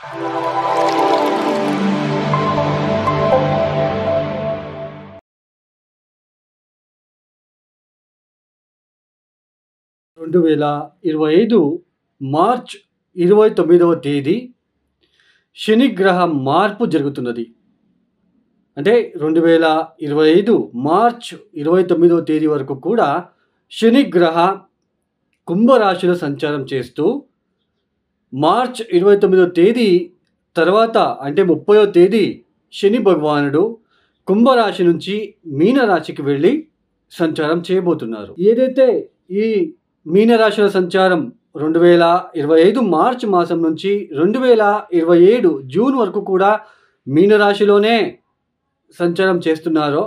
2025 March 29వ తేదీ శనిగ్రహ మార్పు జరుగుతున్నది. అంటే 2025 మార్చ్ 29వ తేదీ వరకు కూడా శనిగ్రహ కుంభరాశిలో సంచారం చేస్తూ మార్చ్ 29వ తేదీ తర్వాత అంటే 30వ తేదీ శని భగవానుడు కుంభరాశి నుంచి మీనరాశికి వెళ్ళి సంచారం చేయబోతున్నారు. ఏదైతే ఈ మీనరాశిలో సంచారం 2025 మార్చి మాసం నుంచి 2027 జూన్ వరకు కూడా మీనరాశిలోనే సంచారం చేస్తున్నారో,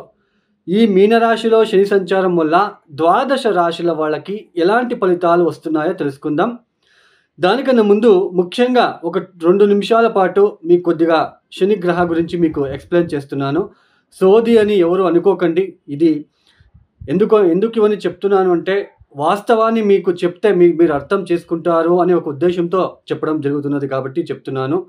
ఈ మీనరాశిలో శని సంచారం వల్ల ద్వాదశ రాశుల వాళ్ళకి ఎలాంటి ఫలితాలు వస్తున్నాయో తెలుసుకుందాం. దానికన్నా ముందు ముఖ్యంగా ఒక 2 నిమిషాల పాటు మీకు కొద్దిగా శనిగ్రహ గురించి మీకు ఎక్స్ప్లెయిన్ చేస్తున్నాను. సోది అని ఎవరు అనుకోకండి. ఇది ఎందుకు ఇవన్నీ చెప్తున్నాను అంటే, వాస్తవాన్ని మీకు చెప్తే మీరు అర్థం చేసుకుంటారు అనే ఒక ఉద్దేశంతో చెప్పడం జరుగుతున్నది కాబట్టి చెప్తున్నాను.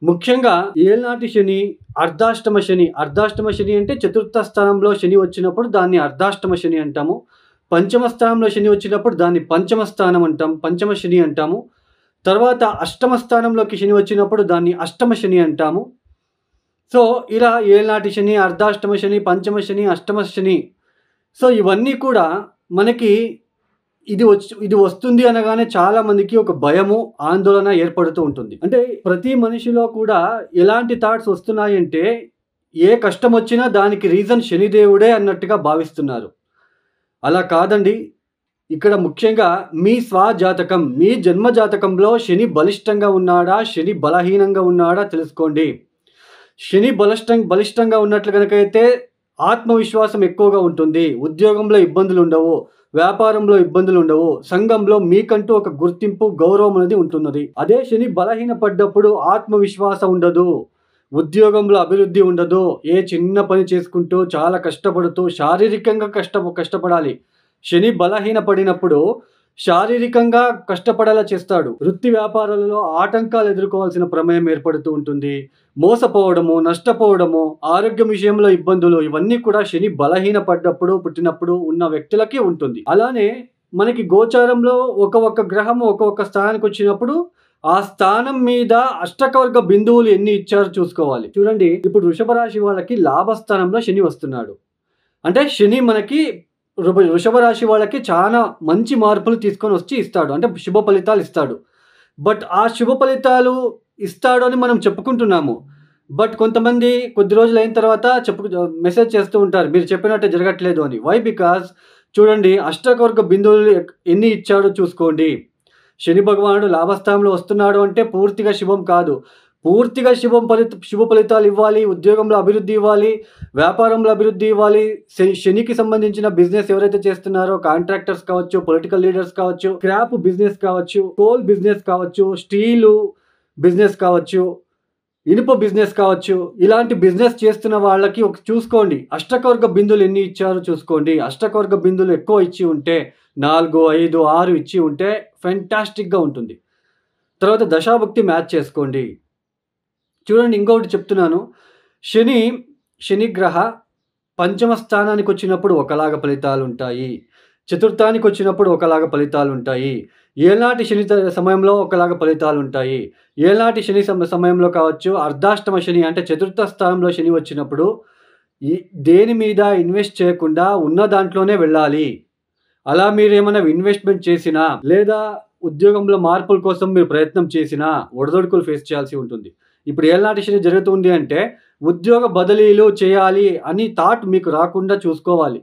ముఖ్యంగా ఏళ్నాటి శని, అర్ధాష్టమ శని. అర్ధాష్టమ శని అంటే చతుర్థ స్థానంలో శని వచ్చినప్పుడు దాన్ని అర్ధాష్టమ శని అంటాము. పంచమ స్థానంలో శని వచ్చినప్పుడు దాన్ని పంచమ స్థానం అంటాం, పంచమ శని అంటాము. తర్వాత అష్టమ స్థానంలోకి శని వచ్చినప్పుడు దాన్ని అష్టమ శని అంటాము. సో ఇలా ఏళ్నాటి శని, అర్ధాష్టమ శని, పంచమ శని, అష్టమ శని. సో ఇవన్నీ కూడా మనకి ఇది వస్తుంది అనగానే చాలా మందికి ఒక భయము, ఆందోళన ఏర్పడుతూ ఉంటుంది. అంటే ప్రతి మనిషిలో కూడా ఎలాంటి థాట్స్ వస్తున్నాయంటే, ఏ కష్టం వచ్చినా దానికి రీజన్ శనిదేవుడే అన్నట్టుగా భావిస్తున్నారు. అలా కాదండి. ఇక్కడ ముఖ్యంగా మీ స్వజాతకం, మీ జన్మ జాతకంలో శని బలిష్టంగా ఉన్నాడా, శని బలహీనంగా ఉన్నాడా తెలుసుకోండి. శని బలిష్టంగా ఉన్నట్లు కనుకైతే ఆత్మవిశ్వాసం ఎక్కువగా ఉంటుంది, ఉద్యోగంలో ఇబ్బందులు ఉండవు, వ్యాపారంలో ఇబ్బందులు ఉండవు, సంఘంలో మీకంటూ ఒక గుర్తింపు, గౌరవం అనేది ఉంటున్నది. అదే శని బలహీనపడ్డప్పుడు ఆత్మవిశ్వాసం ఉండదు, ఉద్యోగంలో అభివృద్ధి ఉండదు, ఏ చిన్న పని చేసుకుంటూ చాలా కష్టపడుతూ శారీరకంగా కష్టపడాలి. శని బలహీనపడినప్పుడు శారీరకంగా కష్టపడేలా చేస్తాడు. వృత్తి వ్యాపారాలలో ఆటంకాలు ఎదుర్కోవాల్సిన ప్రమేయం ఏర్పడుతూ ఉంటుంది. మోసపోవడము, నష్టపోవడము, ఆరోగ్యం విషయంలో ఇబ్బందులు, ఇవన్నీ కూడా శని బలహీనపడ్డప్పుడు పుట్టినప్పుడు ఉన్న వ్యక్తులకి ఉంటుంది. అలానే మనకి గోచారంలో ఒక్కొక్క గ్రహము ఒక్కొక్క స్థానానికి వచ్చినప్పుడు ఆ స్థానం మీద అష్టకవర్గ బిందువులు ఎన్ని ఇచ్చారో చూసుకోవాలి. చూడండి, ఇప్పుడు వృషభ రాశి వాళ్ళకి లాభస్థానంలో శని వస్తున్నాడు. అంటే శని మనకి వృషభ రాశి వాళ్ళకి చాలా మంచి మార్పులు తీసుకొని వచ్చి ఇస్తాడు. అంటే శుభ ఫలితాలు ఇస్తాడు. బట్ ఆ శుభ ఫలితాలు ఇస్తాడు అని మనం చెప్పుకుంటున్నాము. బట్ కొంతమంది కొద్ది రోజులు అయిన తర్వాత మెసేజ్ చేస్తూ ఉంటారు, మీరు చెప్పినట్టే జరగట్లేదు అని. వై? బికాజ్ చూడండి, అష్టకవర్గ బిందువులు ఎన్ని ఇచ్చాడో చూసుకోండి. శని భగవానుడు లాభస్థానంలో వస్తున్నాడు అంటే పూర్తిగా శుభం కాదు. పూర్తిగా శుభ ఫలితాలు ఇవ్వాలి, ఉద్యోగంలో అభివృద్ధి ఇవ్వాలి, వ్యాపారంలో అభివృద్ధి ఇవ్వాలి. శనికి సంబంధించిన బిజినెస్ ఎవరైతే చేస్తున్నారో, కాంట్రాక్టర్స్ కావచ్చు, పొలిటికల్ లీడర్స్ కావచ్చు, స్క్రాప్ బిజినెస్ కావచ్చు, కోల్ బిజినెస్ కావచ్చు, స్టీలు బిజినెస్ కావచ్చు, ఇనుప బిజినెస్ కావచ్చు, ఇలాంటి బిజినెస్ చేస్తున్న వాళ్ళకి చూసుకోండి, అష్టకవర్గ బిందువులు ఎన్ని ఇచ్చారో చూసుకోండి. అష్టకవర్గ బిందువులు ఎక్కువ ఇచ్చి ఉంటే 4, 5, 6 ఇచ్చి ఉంటే ఫెంటాస్టిక్గా ఉంటుంది. తర్వాత దశాభుక్తి మ్యాచ్ చేసుకోండి. చూడండి, ఇంకొకటి చెప్తున్నాను. శనిగ్రహ పంచమ స్థానానికి వచ్చినప్పుడు ఒకలాగా ఫలితాలు ఉంటాయి, చతుర్థానికి వచ్చినప్పుడు ఒకలాగా ఫలితాలు ఉంటాయి, ఏళ్నాటి శని సమయంలో ఒకలాగా ఫలితాలు ఉంటాయి. ఏళ్నాటి శని సమయంలో కావచ్చు, అర్ధాష్టమ శని అంటే చతుర్థ స్థానంలో శని వచ్చినప్పుడు దేని మీద ఇన్వెస్ట్ చేయకుండా ఉన్న దాంట్లోనే వెళ్ళాలి. అలా మీరు ఏమైనా ఇన్వెస్ట్మెంట్ చేసినా లేదా ఉద్యోగంలో మార్పుల కోసం మీరు ప్రయత్నం చేసినా ఒడిదొడుకులు ఫేస్ చేయాల్సి ఉంటుంది. ఇప్పుడు ఏళ్నాటి శని జరుగుతుంది అంటే ఉద్యోగ బదిలీలు చేయాలి అని థాట్ మీకు రాకుండా చూసుకోవాలి.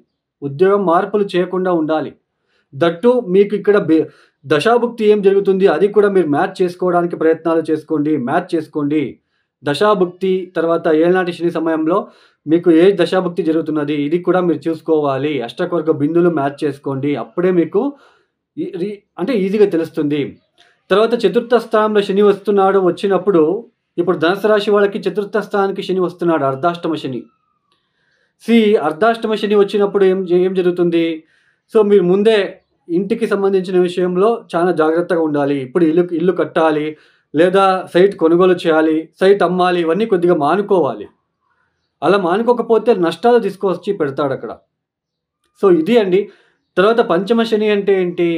ఉద్యోగం మార్పులు చేయకుండా ఉండాలి. దట్టు మీకు ఇక్కడ దశాభుక్తి ఏం జరుగుతుంది అది కూడా మీరు మ్యాచ్ చేసుకోవడానికి ప్రయత్నాలు చేసుకోండి. దశాభుక్తి తర్వాత ఏళ్నాటి శని సమయంలో మీకు ఏ దశాభుక్తి జరుగుతున్నది ఇది కూడా మీరు చూసుకోవాలి. అష్టకవర్గ బిందువులు మ్యాచ్ చేసుకోండి. అప్పుడే మీకు అంటే ఈజీగా తెలుస్తుంది. తర్వాత చతుర్థ స్థానంలో శని వచ్చినప్పుడు ఇప్పుడు ధనుసు రాశి వాళ్ళకి చతుర్థ స్థానానికి శని వస్తున్నాడు, అర్ధాష్టమ శని. అర్ధాష్టమ శని వచ్చినప్పుడు ఏం జరుగుతుంది? సో మీరు ముందే ఇంటికి సంబంధించిన విషయంలో చాలా జాగ్రత్తగా ఉండాలి. ఇప్పుడు ఇల్లు కట్టాలి, లేదా సైట్ కొనుగోలు చేయాలి, సైట్ అమ్మాలి, ఇవన్నీ కొద్దిగా మానుకోవాలి. అలా మానుకోకపోతే నష్టాలు తీసుకొచ్చి పెడతాడక్కడ. సో ఇది అండి. తర్వాత పంచమ శని అంటే ఏంటి?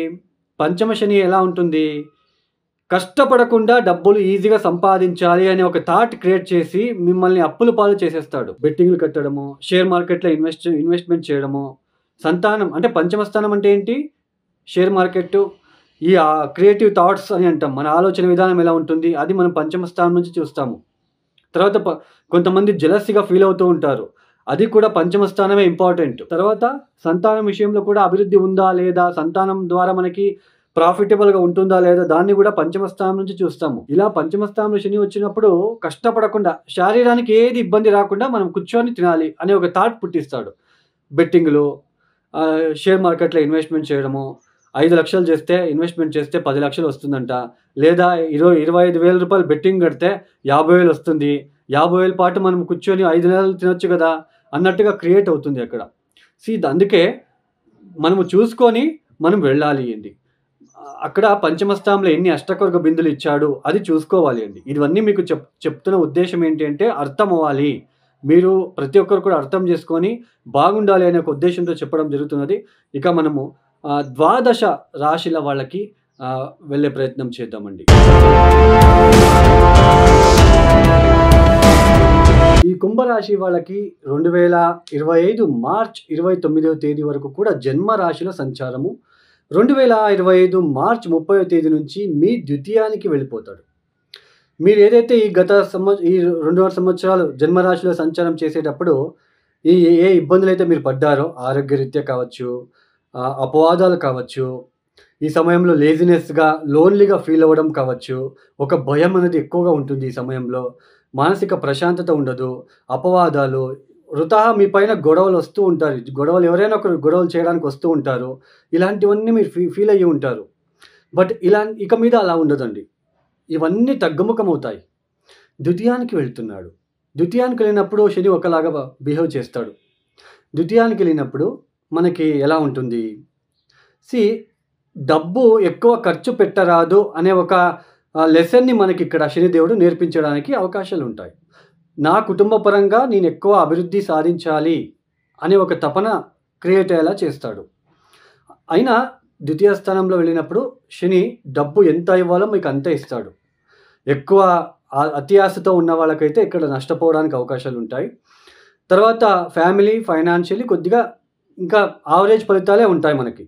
పంచమ శని ఎలా ఉంటుంది? కష్టపడకుండా డబ్బులు ఈజీగా సంపాదించాలి అనే ఒక థాట్ క్రియేట్ చేసి మిమ్మల్ని అప్పుల పాలు చేసేస్తాడు. బెట్టింగ్‌లు కట్టడము, షేర్ మార్కెట్‌లో ఇన్వెస్ట్‌మెంట్ చేయడము, సంతానం అంటే పంచమ స్థానం అంటే ఏంటి? షేర్ మార్కెట్టు, ఈ క్రియేటివ్ థాట్స్ అని అంటాం. మన ఆలోచన విధానం ఎలా ఉంటుంది? అది మనం పంచమ స్థానం నుంచి చూస్తాము. తర్వాత కొంతమంది జెలసీగా ఫీల్ అవుతూ ఉంటారు. అది కూడా పంచమ స్థానమే ఇంపార్టెంట్. తర్వాత సంతానం విషయంలో కూడా అభివృద్ధి ఉందా? లేదా? సంతానం ద్వారా మనకి ప్రాఫిటబుల్‌గా ఉంటుందా? లేదా? దాన్ని కూడా పంచమ స్థానం నుంచి చూస్తాము. ఇలా పంచమ స్థానంలో శని వచ్చినప్పుడు కష్టపడకుండా, శరీరానికి ఏది ఇబ్బంది రాకుండా మనం కూర్చొని తినాలి అనే ఒక థాట్ పుట్టిస్తాడు. బెట్టింగ్‌లు, షేర్ మార్కెట్‌లో ఇన్వెస్ట్‌మెంట్ చేయడము, 5,00,000 చేస్తే ఇన్వెస్ట్‌మెంట్ చేస్తే 10,00,000 వస్తుందంట. లేదా 25,000 రూపాయలు బెట్టింగ్ కడితే 50,000 వస్తుంది. 50,000 పాటు మనం కూర్చొని 5 నెలలు తినొచ్చు కదా! అన్నట్టుగా క్రియేట్ అవుతుంది అక్కడ. అందుకే మనము చూసుకొని మనం వెళ్ళాలి అండి. అక్కడ పంచమ స్థానంలో ఎన్ని అష్టకొర్గ బిందులు ఇచ్చాడు అది చూసుకోవాలి అండి. ఇవన్నీ మీకు చెప్తున్న ఉద్దేశ్యం ఏంటి అంటే అర్థం అవ్వాలి. మీరు ప్రతి ఒక్కరు కూడా అర్థం చేసుకొని బాగుండాలి అనే ఒక ఉద్దేశ్యంతో చెప్పడం జరుగుతున్నది. ఇక మనము ద్వాదశ రాశిల వాళ్ళకి వెళ్ళే ప్రయత్నం చేద్దామండి. ఈ కుంభరాశి వాళ్ళకి 2025 మార్చ్ 29వ తేదీ వరకు కూడా జన్మ రాశిలో సంచారము. 2025 మార్చ్ 30వ తేదీ నుంచి మీ ద్వితీయానికి వెళ్ళిపోతాడు. మీరు ఏదైతే ఈ 2.5 సంవత్సరాలు జన్మరాశిలో సంచారం చేసేటప్పుడు ఏ ఇబ్బందులైతే మీరు పడ్డారో ఆరోగ్యరీత్యా కావచ్చు, అపవాదాలు కావచ్చు, ఈ సమయంలో లేజినెస్‌గా, లోన్‌లీగా ఫీల్ అవ్వడం కావచ్చు, ఒక భయం అనేది ఎక్కువగా ఉంటుంది ఈ సమయంలో. మానసిక ప్రశాంతత ఉండదు. అపవాదాలు, వృథాహా మీ పైన గొడవలొస్తూ ఉంటారు. ఎవరైనా ఒకరు గొడవలు చేయడానికి వస్తూ ఉంటారు. ఇలాంటివన్నీ మీరు ఫీల్ అయ్యి ఉంటారు. బట్ ఇక మీద అలా ఉండదండి. ఇవన్నీ తగ్గుముఖమవుతాయి. ద్వితీయానికి వెళ్తున్నాడు. ద్వితీయానికి వెళ్ళినప్పుడు శని ఒకలాగా బిహేవ్ చేస్తాడు. ద్వితీయానికి వెళ్ళినప్పుడు మనకి ఎలా ఉంటుంది? డబ్బు ఎక్కువ ఖర్చు పెట్టరాదు అనే ఒక లెసన్‌ని మనకిక్కడ శనిదేవుడు నేర్పించడానికి అవకాశాలుంటాయి. నా కుటుంబ పరంగా నేను ఎక్కువ అభివృద్ధి సాధించాలి అనే ఒక తపన క్రియేట్ అయ్యేలా చేస్తాడు. అయినా ద్వితీయ స్థానంలో వెళ్ళినప్పుడు శని డబ్బు ఎంత ఇవ్వాలో మీకు అంతే ఇస్తాడు. ఎక్కువ అతి ఆశతో ఉన్న వాళ్ళకైతే ఇక్కడ నష్టపోవడానికి అవకాశాలుంటాయి. తర్వాత ఫ్యామిలీ, ఫైనాన్షియల్లీ కొద్దిగా ఇంకా యావరేజ్ ఫలితాలే ఉంటాయి మనకి.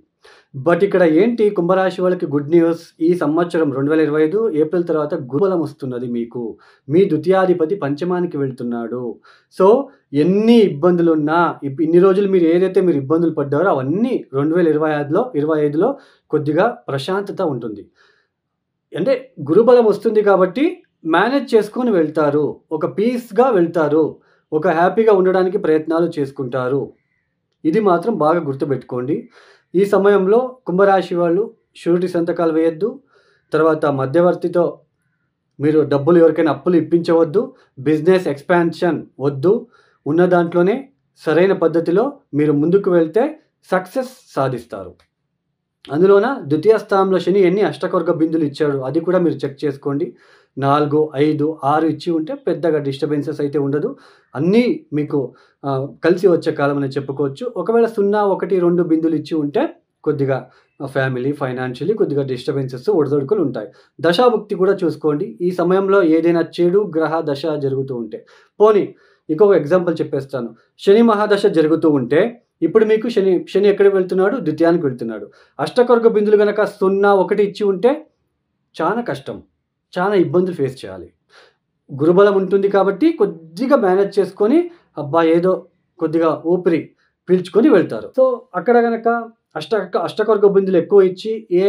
బట్ ఇక్కడ ఏంటి కుంభరాశి వాళ్ళకి గుడ్ న్యూస్. ఈ సంవత్సరం 2025 ఏప్రిల్ తర్వాత గురుబలం వస్తున్నది మీకు. మీ ద్వితీయాధిపతి పంచమానికి వెళ్తున్నాడు. సో, ఎన్ని ఇబ్బందులున్నా ఇన్ని రోజులు మీరు ఏదైతే ఇబ్బందులు పడ్డారో అవన్నీ 2025లో కొద్దిగా ప్రశాంతత ఉంటుంది. అంటే గురుబలం వస్తుంది కాబట్టి మేనేజ్ చేసుకొని వెళ్తారు. ఒక పీస్‌గా వెళ్తారు. ఒక హ్యాపీగా ఉండడానికి ప్రయత్నాలు చేసుకుంటారు. ఇది మాత్రం బాగా గుర్తుపెట్టుకోండి. ఈ సమయంలో కుంభరాశి వాళ్ళు షూరిటీ సంతకాలు వేయొద్దు. తర్వాత మధ్యవర్తితో మీరు డబ్బులు ఎవరికైనా అప్పులు ఇప్పించవద్దు. బిజినెస్ ఎక్స్‌పాన్షన్ వద్దు. ఉన్న దాంట్లోనే సరైన పద్ధతిలో మీరు ముందుకు వెళ్తే సక్సెస్ సాధిస్తారు. అందులోన ద్వితీయ స్థానంలో శని ఎన్ని అష్టకొర్గ బిందులు ఇచ్చాడు అది కూడా మీరు చెక్ చేసుకోండి. 4, 5, 6 ఇచ్చి ఉంటే పెద్దగా డిస్టర్బెన్సెస్ అయితే ఉండదు. అన్నీ మీకు కలిసి వచ్చే కాలం అని చెప్పుకోవచ్చు. ఒకవేళ 0, 1, 2 బిందులు ఇచ్చి ఉంటే కొద్దిగా ఫ్యామిలీ, ఫైనాన్షియల్లీ కొద్దిగా డిస్టర్బెన్సెస్, ఒడిదుడుకులు ఉంటాయి. దశాభుక్తి కూడా చూసుకోండి. ఈ సమయంలో ఏదైనా చెడు గ్రహ దశ జరుగుతూ ఉంటే, పోనీ ఇంకొక ఎగ్జాంపుల్ చెప్పేస్తాను. శని మహాదశ జరుగుతూ ఉంటే ఇప్పుడు మీకు శని ఎక్కడికి వెళ్తున్నాడు? ద్వితీయానికి వెళ్తున్నాడు. అష్టకొర్గ బిందులు గనక 0, 1 ఇచ్చి ఉంటే చాలా కష్టం. చాలా ఇబ్బందులు ఫేస్ చేయాలి. గురుబలం ఉంటుంది కాబట్టి కొద్దిగా మేనేజ్ చేసుకొని ఏదో కొద్దిగా ఊపిరి పీల్చుకొని వెళ్తారు. సో, అక్కడ గనక అష్టకొర్గ బిందులు ఎక్కువ ఇచ్చి ఏ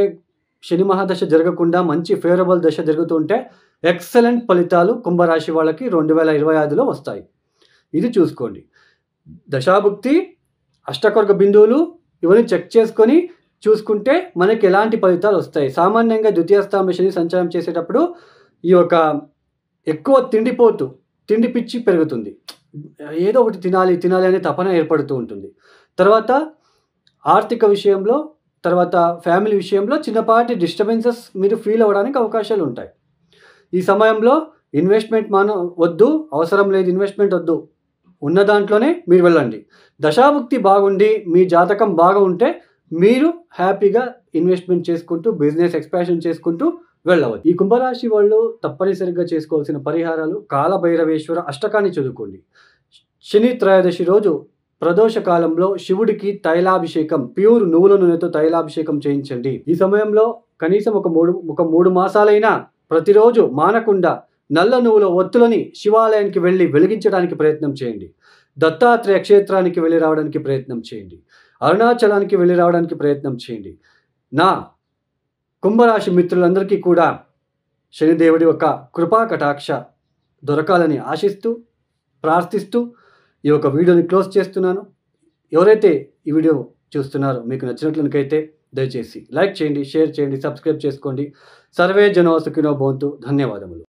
శని మహాదశ జరగకుండా మంచి ఫేవరబుల్ దశ జరుగుతూ ఉంటే ఎక్సలెంట్ ఫలితాలు కుంభరాశి వాళ్ళకి 2025లో వస్తాయి. ఇది చూసుకోండి. దశాభుక్తి, అష్టకొర్గ బిందువులు ఇవన్నీ చెక్ చేసుకొని చూసుకుంటే మనకి ఎలాంటి ఫలితాలు వస్తాయి. సామాన్యంగా ద్వితీయ స్థానంలో శని సంచారం చేసేటప్పుడు ఈ యొక్క ఎక్కువ తిండి పిచ్చి పెరుగుతుంది. ఏదో ఒకటి తినాలి అనే తపన ఏర్పడుతూ ఉంటుంది. తర్వాత ఆర్థిక విషయంలో, తర్వాత ఫ్యామిలీ విషయంలో చిన్నపాటి డిస్టర్బెన్సెస్ మీరు ఫీల్ అవ్వడానికి అవకాశాలు ఉంటాయి. ఈ సమయంలో ఇన్వెస్ట్‌మెంట్ వద్దు. అవసరం లేదు ఇన్వెస్ట్‌మెంట్ వద్దు. ఉన్న దాంట్లోనే మీరు వెళ్ళండి. దశాభుక్తి బాగుండి, మీ జాతకం బాగా ఉంటే మీరు హ్యాపీగా ఇన్వెస్ట్‌మెంట్ చేసుకుంటూ, బిజినెస్ ఎక్స్‌పాన్షన్ చేసుకుంటూ వెళ్ళవచ్చు. ఈ కుంభరాశి వాళ్ళు తప్పనిసరిగా చేసుకోవాల్సిన పరిహారాలు కాలభైరవేశ్వర అష్టకాన్ని చదువుకోండి. శని త్రయోదశి రోజు ప్రదోష కాలంలో శివుడికి తైలాభిషేకం, ప్యూర్ నువ్వుల నూనెతో తైలాభిషేకం చేయించండి. ఈ సమయంలో కనీసం ఒక 3 మాసాలైనా ప్రతిరోజు మానకుండా నల్ల నువ్వుల ఒత్తులని శివాలయానికి వెళ్ళి వెలిగించడానికి ప్రయత్నం చేయండి. దత్తాత్రేయ క్షేత్రానికి వెళ్ళి రావడానికి ప్రయత్నం చేయండి. అరుణాచలానికి వెళ్ళి రావడానికి ప్రయత్నం చేయండి. నా కుంభరాశి మిత్రులందరికీ కూడా శనిదేవుడి యొక్క కృపా కటాక్ష దొరకాలని ఆశిస్తూ, ప్రార్థిస్తూ ఈ యొక్క వీడియోని క్లోజ్ చేస్తున్నాను. ఎవరైతే ఈ వీడియో చూస్తున్నారో మీకు నచ్చినట్లయితే దయచేసి లైక్ చేయండి, షేర్ చేయండి, సబ్స్క్రైబ్ చేసుకోండి. సర్వే జనో సుఖినో భవంతు. ధన్యవాదములు.